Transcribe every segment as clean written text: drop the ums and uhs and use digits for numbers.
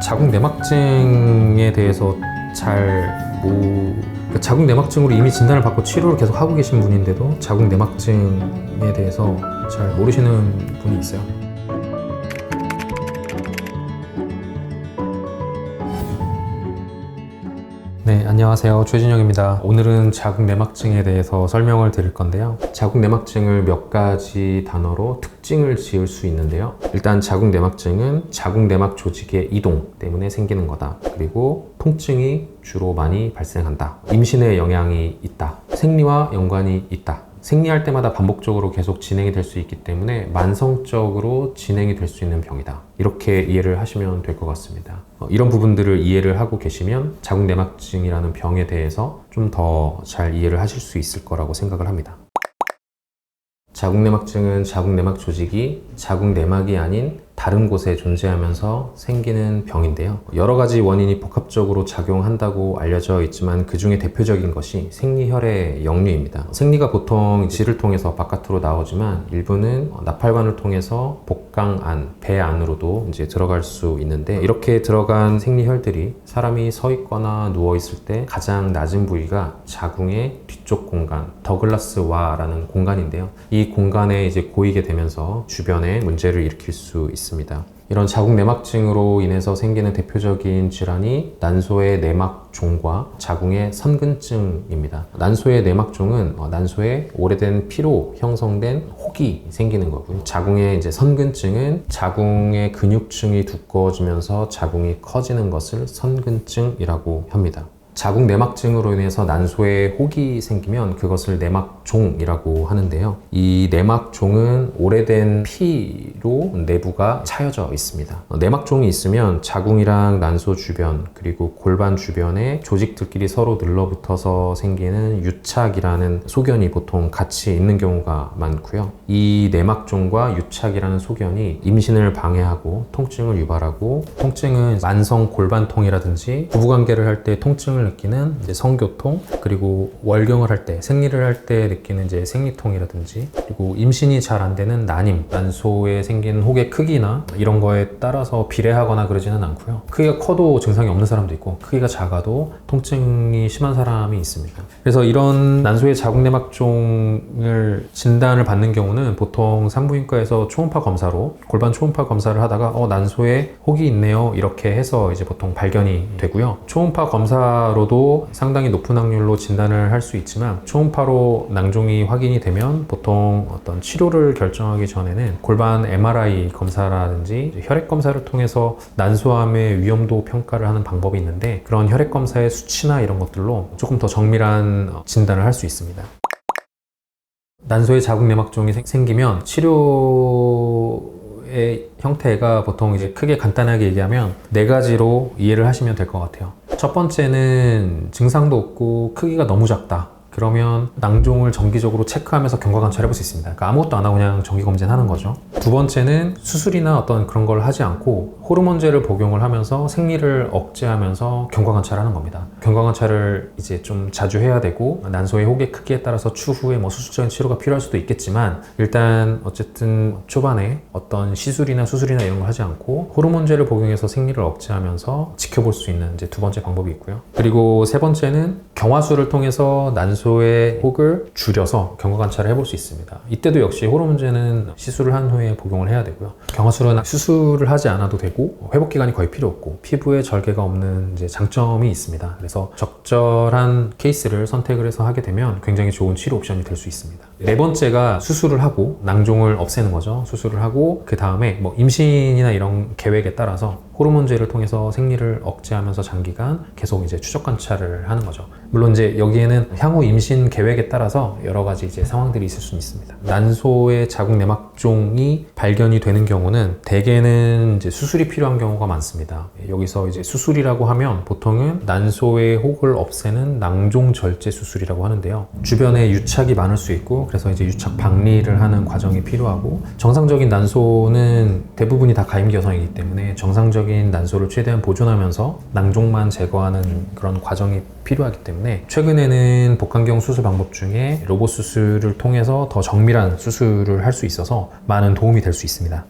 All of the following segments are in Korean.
자궁 내막증에 대해서 자궁 내막증으로 이미 진단을 받고 치료를 계속 하고 계신 분인데도 자궁 내막증에 대해서 잘 모르시는 분이 있어요. 네, 안녕하세요. 최진영입니다. 오늘은 자궁 내막증에 대해서 설명을 드릴 건데요. 자궁 내막증을 몇 가지 단어로 특징을 지을 수 있는데요. 일단 자궁 내막증은 자궁 내막 조직의 이동 때문에 생기는 거다. 그리고 통증이 주로 많이 발생한다. 임신에 영향이 있다. 생리와 연관이 있다. 생리할 때마다 반복적으로 계속 진행이 될 수 있기 때문에 만성적으로 진행이 될 수 있는 병이다. 이렇게 이해를 하시면 될 것 같습니다. 이런 부분들을 이해를 하고 계시면 자궁 내막증이라는 병에 대해서 좀 더 잘 이해를 하실 수 있을 거라고 생각을 합니다. 자궁 내막증은 자궁 내막 조직이 자궁 내막이 아닌 다른 곳에 존재하면서 생기는 병인데요. 여러 가지 원인이 복합적으로 작용한다고 알려져 있지만 그 중에 대표적인 것이 생리혈의 역류입니다. 생리가 보통 질을 통해서 바깥으로 나오지만 일부는 나팔관을 통해서 복강 안, 배 안으로도 이제 들어갈 수 있는데, 이렇게 들어간 생리혈들이 사람이 서 있거나 누워 있을 때 가장 낮은 부위가 자궁의 뒤쪽 공간, 더글라스와라는 공간인데요. 이 공간에 이제 고이게 되면서 주변에 문제를 일으킬 수 있습니다. 이런 자궁 내막증으로 인해서 생기는 대표적인 질환이 난소의 내막종과 자궁의 선근증입니다. 난소의 내막종은 난소에 오래된 피로 형성된 혹이 생기는 거고요. 자궁의 이제 선근증은 자궁의 근육층이 두꺼워지면서 자궁이 커지는 것을 선근증이라고 합니다. 자궁 내막증으로 인해서 난소에 혹이 생기면 그것을 내막종이라고 하는데요. 이 내막종은 오래된 피로 내부가 차여져 있습니다. 내막종이 있으면 자궁이랑 난소 주변 그리고 골반 주변의 조직들끼리 서로 늘러붙어서 생기는 유착이라는 소견이 보통 같이 있는 경우가 많고요. 이 내막종과 유착이라는 소견이 임신을 방해하고 통증을 유발하고, 통증은 만성 골반통이라든지 부부관계를 할 때 통증을 느끼는 이제 성교통, 그리고 월경을 할 때, 생리를 할 때 느끼는 이제 생리통이라든지, 그리고 임신이 잘 안 되는 난임, 난소에 생긴 혹의 크기나 이런 거에 따라서 비례하거나 그러지는 않고요. 크기가 커도 증상이 없는 사람도 있고 크기가 작아도 통증이 심한 사람이 있습니다. 그래서 이런 난소의 자궁 내막종을 진단을 받는 경우는 보통 산부인과에서 초음파 검사로, 골반 초음파 검사를 하다가 난소에 혹이 있네요 이렇게 해서 이제 보통 발견이 되고요. 초음파 검사로도 상당히 높은 확률로 진단을 할 수 있지만, 초음파로 낭종이 확인이 되면 보통 어떤 치료를 결정하기 전에는 골반 MRI 검사라든지 혈액 검사를 통해서 난소암의 위험도 평가를 하는 방법이 있는데, 그런 혈액 검사의 수치나 이런 것들로 조금 더 정밀한 진단을 할 수 있습니다. 난소에 자궁 내막종이 생기면 치료의 형태가 보통 이제 크게 간단하게 얘기하면 4가지로 이해를 하시면 될 것 같아요. 첫 번째는 증상도 없고 크기가 너무 작다. 그러면 낭종을 정기적으로 체크하면서 경과 관찰해 볼 수 있습니다. 그러니까 아무것도 안 하고 그냥 정기 검진하는 거죠. 두 번째는 수술이나 어떤 그런 걸 하지 않고 호르몬제를 복용을 하면서 생리를 억제하면서 경과 관찰하는 겁니다. 경과 관찰을 이제 좀 자주 해야 되고, 난소의 혹의 크기에 따라서 추후에 수술적인 치료가 필요할 수도 있겠지만, 일단 어쨌든 초반에 어떤 시술이나 수술이나 이런 걸 하지 않고 호르몬제를 복용해서 생리를 억제하면서 지켜볼 수 있는 이제 두 번째 방법이 있고요. 그리고 세 번째는 경화술을 통해서 난소의 혹을 줄여서 경과 관찰을 해볼 수 있습니다. 이때도 역시 호르몬제는 시술을 한 후에 복용을 해야 되고요. 경화술은 수술을 하지 않아도 되고 회복 기간이 거의 필요 없고 피부에 절개가 없는 이제 장점이 있습니다. 그래서 적절한 케이스를 선택을 해서 하게 되면 굉장히 좋은 치료 옵션이 될 수 있습니다. 네 번째가 수술을 하고 낭종을 없애는 거죠. 수술을 하고 그 다음에 임신이나 이런 계획에 따라서 호르몬제를 통해서 생리를 억제하면서 장기간 계속 이제 추적 관찰을 하는 거죠. 물론 이제 여기에는 향후 임신 계획에 따라서 여러 가지 이제 상황들이 있을 수는 있습니다. 난소의 자궁 내막종이 발견이 되는 경우는 대개는 이제 수술이 필요한 경우가 많습니다. 여기서 이제 수술이라고 하면 보통은 난소의 혹을 없애는 낭종 절제 수술이라고 하는데요. 주변에 유착이 많을 수 있고, 그래서 이제 유착 박리를 하는 과정이 필요하고, 정상적인 난소는 대부분이 다 가임기여성이기 때문에 정상적인 난소를 최대한 보존하면서 낭종만 제거하는 그런 과정이 필요하기 때문에, 최근에는 복강경 수술 방법 중에 로봇 수술을 통해서 더 정밀한 수술을 할 수 있어서 많은 도움이 될 수 있습니다.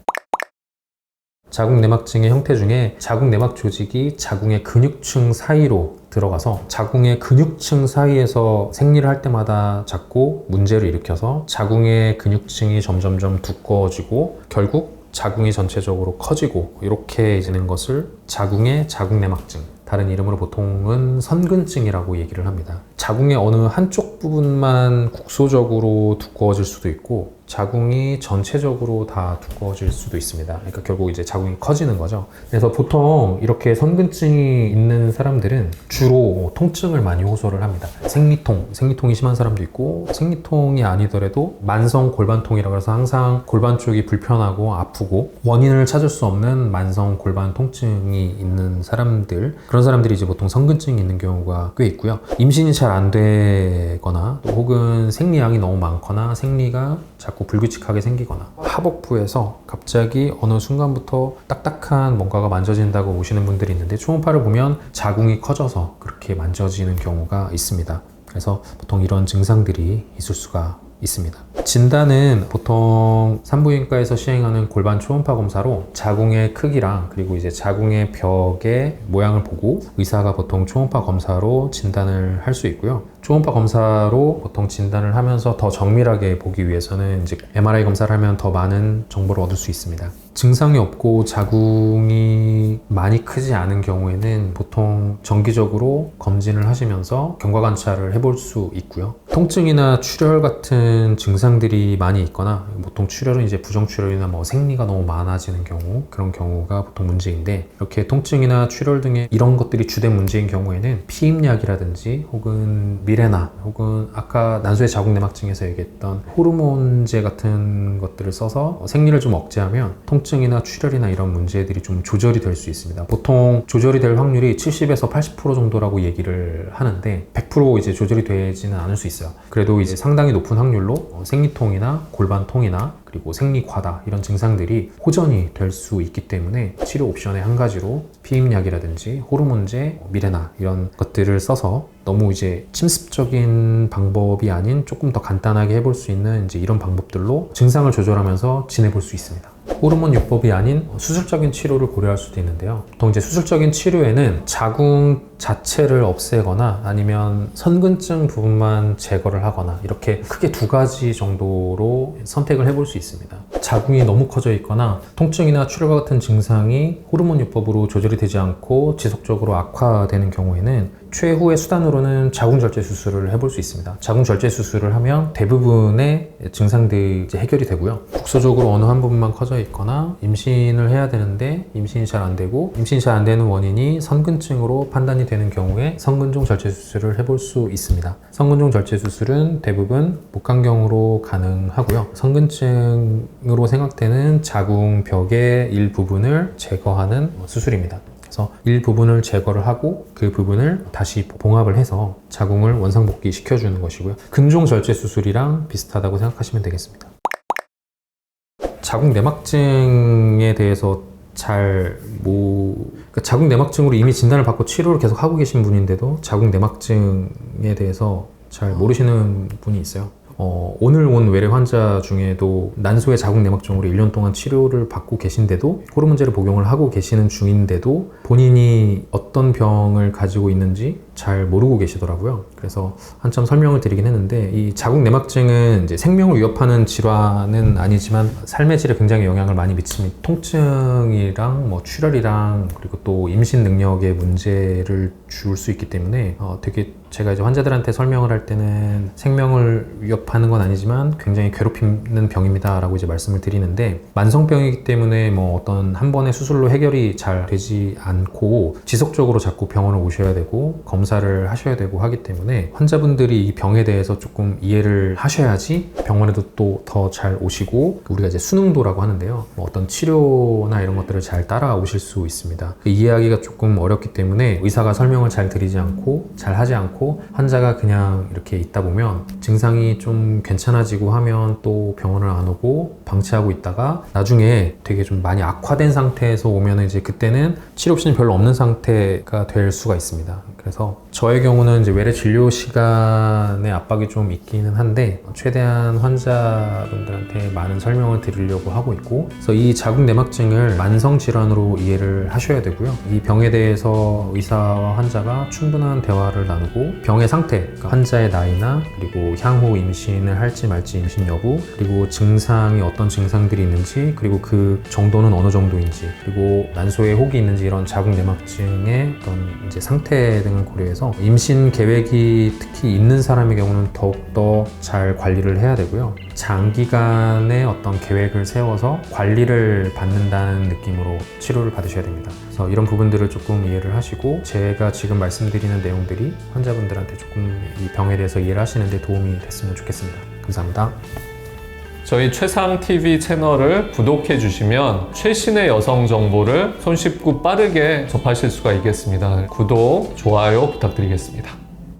자궁내막증의 형태 중에 자궁내막 조직이 자궁의 근육층 사이로 들어가서 자궁의 근육층 사이에서 생리를 할 때마다 자꾸 문제를 일으켜서 자궁의 근육층이 점점점 두꺼워지고 결국 자궁이 전체적으로 커지고 이렇게 되는 것을 자궁의 자궁내막증, 다른 이름으로 보통은 선근증이라고 얘기를 합니다. 자궁의 어느 한쪽 부분만 국소적으로 두꺼워질 수도 있고 자궁이 전체적으로 다 두꺼워질 수도 있습니다. 그러니까 결국 이제 자궁이 커지는 거죠. 그래서 보통 이렇게 선근증이 있는 사람들은 주로 통증을 많이 호소를 합니다. 생리통이 심한 사람도 있고 생리통이 아니더라도 만성 골반통이라고 해서 항상 골반 쪽이 불편하고 아프고 원인을 찾을 수 없는 만성 골반 통증이 있는 사람들, 그런 사람들이 이제 보통 선근증이 있는 경우가 꽤 있고요. 임신이 잘 안 되거나 또 혹은 생리량이 너무 많거나 생리가 자꾸 불규칙하게 생기거나 하복부에서 갑자기 어느 순간부터 딱딱한 뭔가가 만져진다고 오시는 분들이 있는데 초음파를 보면 자궁이 커져서 그렇게 만져지는 경우가 있습니다. 그래서 보통 이런 증상들이 있을 수가 있습니다. 진단은 보통 산부인과에서 시행하는 골반 초음파 검사로 자궁의 크기랑 그리고 이제 자궁의 벽의 모양을 보고 의사가 보통 초음파 검사로 진단을 할 수 있고요. 초음파 검사로 보통 진단을 하면서 더 정밀하게 보기 위해서는 이제 MRI 검사를 하면 더 많은 정보를 얻을 수 있습니다. 증상이 없고 자궁이 많이 크지 않은 경우에는 보통 정기적으로 검진을 하시면서 경과 관찰을 해볼 수 있고요. 통증이나 출혈 같은 증상들이 많이 있거나 보통 출혈은 이제 부정출혈이나 뭐 생리가 너무 많아지는 경우, 그런 경우가 보통 문제인데 이렇게 통증이나 출혈 등의 이런 것들이 주된 문제인 경우에는 피임약이라든지 혹은 미레나 혹은 아까 난소의 자궁내막증에서 얘기했던 호르몬제 같은 것들을 써서 생리를 좀 억제하면 통증이나 출혈이나 이런 문제들이 좀 조절이 될 수 있습니다. 보통 조절이 될 확률이 70에서 80% 정도라고 얘기를 하는데 100% 이제 조절이 되지는 않을 수 있어요. 그래도 이제 상당히 높은 확률로 생리통이나 골반통이나 그리고 생리과다 이런 증상들이 호전이 될 수 있기 때문에 치료 옵션의 한 가지로 피임약이라든지 호르몬제, 미레나 이런 것들을 써서 너무 이제 침습적인 방법이 아닌 조금 더 간단하게 해볼 수 있는 이제 이런 방법들로 증상을 조절하면서 지내볼 수 있습니다. 호르몬 요법이 아닌 수술적인 치료를 고려할 수도 있는데요. 보통 이제 수술적인 치료에는 자궁 자체를 없애거나 아니면 선근증 부분만 제거를 하거나 이렇게 크게 두 가지 정도로 선택을 해볼 수 있습니다. 자궁이 너무 커져 있거나 통증이나 출혈과 같은 증상이 호르몬 요법으로 조절이 되지 않고 지속적으로 악화되는 경우에는 최후의 수단으로는 자궁절제 수술을 해볼 수 있습니다. 자궁절제 수술을 하면 대부분의 증상들이 이제 해결이 되고요. 국소적으로 어느 한 부분만 커져 있거나 임신을 해야 되는데 임신이 잘 안 되고 임신이 잘 안 되는 원인이 선근증으로 판단이 되는 경우에 성근종 절제 수술을 해볼 수 있습니다. 성근종 절제 수술은 대부분 목간경으로 가능하고요. 성근증으로 생각되는 자궁벽의 일부분을 제거하는 수술입니다. 그래서 일부분을 제거를 하고 그 부분을 다시 봉합을 해서 자궁을 원상복귀 시켜주는 것이고요. 근종 절제 수술이랑 비슷하다고 생각하시면 되겠습니다. 자궁 내막증에 대해서 그러니까 자궁 내막증으로 이미 진단을 받고 치료를 계속 하고 계신 분인데도 자궁 내막증에 대해서 잘 모르시는 분이 있어요. 오늘 온 외래 환자 중에도 난소의 자궁내막증으로 1년 동안 치료를 받고 계신데도 호르몬제를 복용을 하고 계시는 중인데도 본인이 어떤 병을 가지고 있는지 잘 모르고 계시더라고요. 그래서 한참 설명을 드리긴 했는데 이 자궁내막증은 이제 생명을 위협하는 질환은 아니지만 삶의 질에 굉장히 영향을 많이 미칩니다. 통증이랑 뭐 출혈이랑 그리고 또 임신 능력에 문제를 줄 수 있기 때문에 되게 제가 이제 환자들한테 설명을 할 때는 생명을 위협하는 건 아니지만 굉장히 괴롭히는 병입니다 라고 이제 말씀을 드리는데 만성병이기 때문에 뭐 어떤 한 번의 수술로 해결이 잘 되지 않고 지속적으로 자꾸 병원을 오셔야 되고 검사를 하셔야 되고 하기 때문에 환자분들이 이 병에 대해서 조금 이해를 하셔야지 병원에도 또 더 잘 오시고 우리가 이제 수능도라고 하는데요. 뭐 어떤 치료나 이런 것들을 잘 따라오실 수 있습니다. 이해하기가 조금 어렵기 때문에 의사가 설명을 잘 드리지 않고 잘 하지 않고 않고 환자가 그냥 이렇게 있다 보면 증상이 좀 괜찮아지고 하면 또 병원을 안 오고 방치하고 있다가 나중에 되게 좀 많이 악화된 상태에서 오면 이제 그때는 치료 옵션이 별로 없는 상태가 될 수가 있습니다. 그래서 저의 경우는 이제 외래 진료 시간의 압박이 좀 있기는 한데 최대한 환자분들한테 많은 설명을 드리려고 하고 있고, 그래서 이 자궁내막증을 만성 질환으로 이해를 하셔야 되고요. 이 병에 대해서 의사와 환자가 충분한 대화를 나누고 병의 상태, 그러니까 환자의 나이나 그리고 향후 임신을 할지 말지 임신 여부, 그리고 증상이 어떤 증상들이 있는지, 그리고 그 정도는 어느 정도인지, 그리고 난소에 혹이 있는지, 이런 자궁내막증의 어떤 이제 상태 등을 고려해서 임신 계획이 특히 있는 사람의 경우는 더욱더 잘 관리를 해야 되고요. 장기간의 어떤 계획을 세워서 관리를 받는다는 느낌으로 치료를 받으셔야 됩니다. 그래서 이런 부분들을 조금 이해를 하시고 제가 지금 말씀드리는 내용들이 환자분들한테 조금 이 병에 대해서 이해를 하시는 데 도움이 됐으면 좋겠습니다. 감사합니다. 저희 최상TV 채널을 구독해 주시면 최신의 여성 정보를 손쉽고 빠르게 접하실 수가 있겠습니다. 구독, 좋아요 부탁드리겠습니다.